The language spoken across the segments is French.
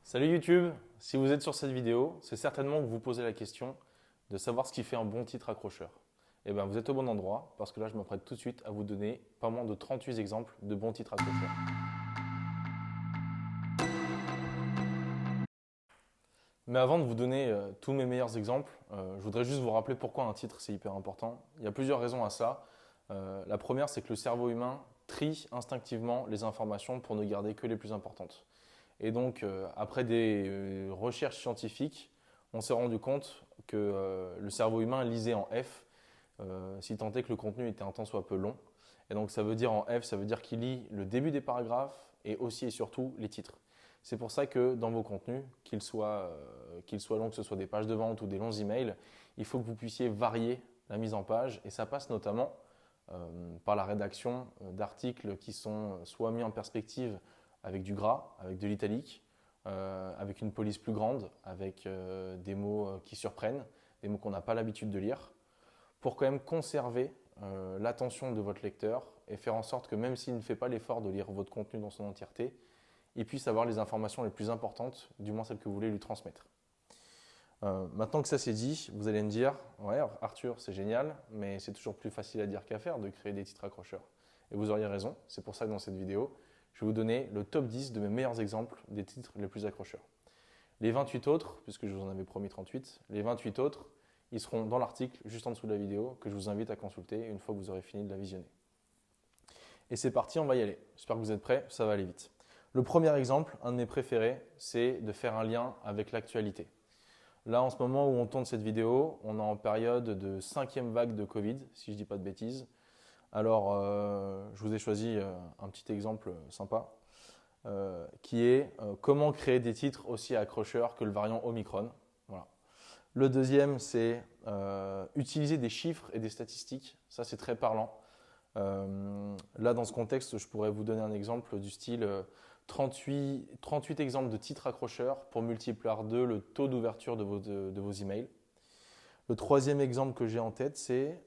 Salut YouTube, si vous êtes sur cette vidéo, c'est certainement que vous vous posez la question de savoir ce qui fait un bon titre accrocheur. Eh bien, vous êtes au bon endroit parce que là, je m'apprête tout de suite à vous donner pas moins de 38 exemples de bons titres accrocheurs. Mais avant de vous donner tous mes meilleurs exemples, je voudrais juste vous rappeler pourquoi un titre c'est hyper important. Il y a plusieurs raisons à ça. La première, c'est que le cerveau humain trie instinctivement les informations pour ne garder que les plus importantes. Et donc, après des recherches scientifiques, on s'est rendu compte que le cerveau humain lisait en F, si tant est que le contenu était un tant soit peu long. Et donc, ça veut dire en F, ça veut dire qu'il lit le début des paragraphes et aussi et surtout les titres. C'est pour ça que dans vos contenus, qu'ils soient longs, que ce soit des pages de vente ou des longs emails, il faut que vous puissiez varier la mise en page. Et ça passe notamment par la rédaction d'articles qui sont soit mis en perspective avec du gras, avec de l'italique, avec une police plus grande, avec des mots qui surprennent, des mots qu'on n'a pas l'habitude de lire, pour quand même conserver l'attention de votre lecteur et faire en sorte que même s'il ne fait pas l'effort de lire votre contenu dans son entièreté, il puisse avoir les informations les plus importantes, du moins celles que vous voulez lui transmettre. Maintenant que ça c'est dit, vous allez me dire « Ouais Arthur, c'est génial, mais c'est toujours plus facile à dire qu'à faire de créer des titres accrocheurs. » Et vous auriez raison, c'est pour ça que dans cette vidéo, je vais vous donner le top 10 de mes meilleurs exemples des titres les plus accrocheurs. Les 28 autres, puisque je vous en avais promis 38, les 28 autres, ils seront dans l'article juste en dessous de la vidéo que je vous invite à consulter une fois que vous aurez fini de la visionner. Et c'est parti, on va y aller. J'espère que vous êtes prêts, ça va aller vite. Le premier exemple, un de mes préférés, c'est de faire un lien avec l'actualité. Là, en ce moment où on tourne cette vidéo, on est en période de 5e vague de Covid, si je ne dis pas de bêtises. Alors, je vous ai choisi un petit exemple sympa qui est comment créer des titres aussi accrocheurs que le variant Omicron. Voilà. Le deuxième, c'est utiliser des chiffres et des statistiques. Ça, c'est très parlant. Là, dans ce contexte, je pourrais vous donner un exemple du style 38 exemples de titres accrocheurs pour multiplier par 2 le taux d'ouverture de vos emails. Le troisième exemple que j'ai en tête, c'est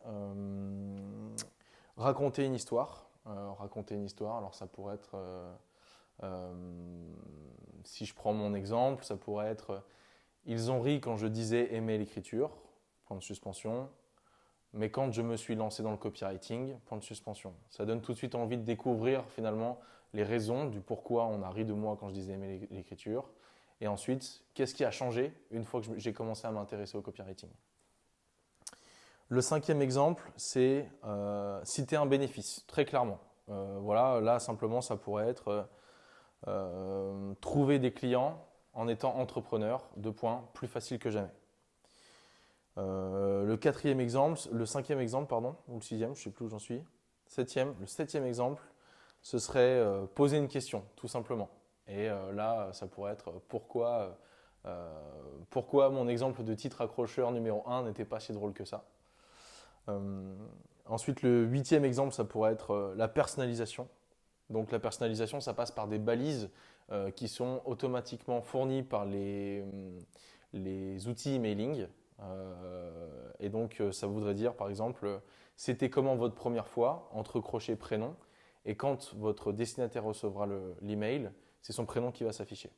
raconter une histoire. Raconter une histoire, alors ça pourrait être, si je prends mon exemple, ça pourrait être ils ont ri quand je disais aimer l'écriture, point de suspension, mais quand je me suis lancé dans le copywriting, point de suspension. Ça donne tout de suite envie de découvrir finalement les raisons du pourquoi on a ri de moi quand je disais aimer l'écriture. Et ensuite, qu'est-ce qui a changé une fois que j'ai commencé à m'intéresser au copywriting. Le cinquième exemple, c'est citer un bénéfice, très clairement. Voilà, là simplement ça pourrait être trouver des clients en étant entrepreneur, 2 points, plus facile que jamais. Le cinquième exemple, pardon, ou le sixième, je ne sais plus où j'en suis. Le septième exemple, ce serait poser une question, tout simplement. Et là, ça pourrait être pourquoi mon exemple de titre accrocheur numéro 1 n'était pas si drôle que ça. Ensuite, le huitième exemple, ça pourrait être la personnalisation. Donc la personnalisation, ça passe par des balises qui sont automatiquement fournies par les outils emailing. Et donc ça voudrait dire par exemple, c'était comment votre première fois, entre crochet prénom, et quand votre destinataire recevra l'email, c'est son prénom qui va s'afficher.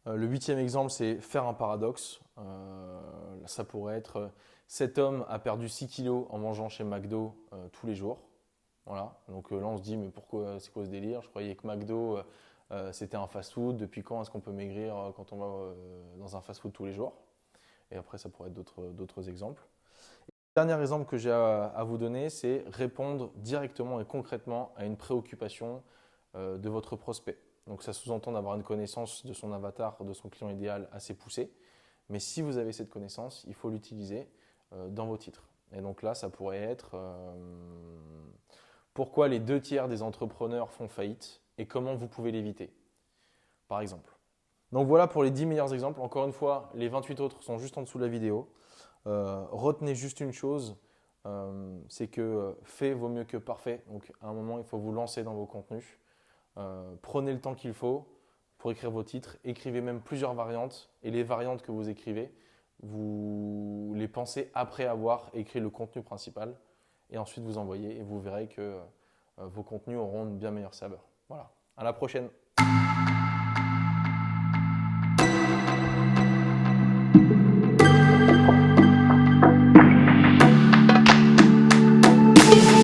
Le huitième exemple, c'est faire un paradoxe. Ça pourrait être cet homme a perdu 6 kilos en mangeant chez McDo tous les jours. Voilà. Donc là, on se dit, mais pourquoi, c'est quoi ce délire? Je croyais que McDo, c'était un fast-food. Depuis quand est-ce qu'on peut maigrir quand on va dans un fast-food tous les jours? Et après, ça pourrait être d'autres exemples. Et le dernier exemple que j'ai à vous donner, c'est répondre directement et concrètement à une préoccupation de votre prospect. Donc ça sous-entend d'avoir une connaissance de son avatar, de son client idéal assez poussée. Mais si vous avez cette connaissance, il faut l'utiliser dans vos titres. Et donc là, ça pourrait être pourquoi les 2/3 des entrepreneurs font faillite et comment vous pouvez l'éviter, par exemple. Donc voilà pour les 10 meilleurs exemples. Encore une fois, les 28 autres sont juste en dessous de la vidéo. Retenez juste une chose, c'est que fait vaut mieux que parfait. Donc à un moment, il faut vous lancer dans vos contenus. Prenez le temps qu'il faut pour écrire vos titres. Écrivez même plusieurs variantes. Et les variantes que vous écrivez, vous les pensez après avoir écrit le contenu principal. Et ensuite, vous envoyez et vous verrez que vos contenus auront une bien meilleure saveur. Voilà. À la prochaine. Thank you.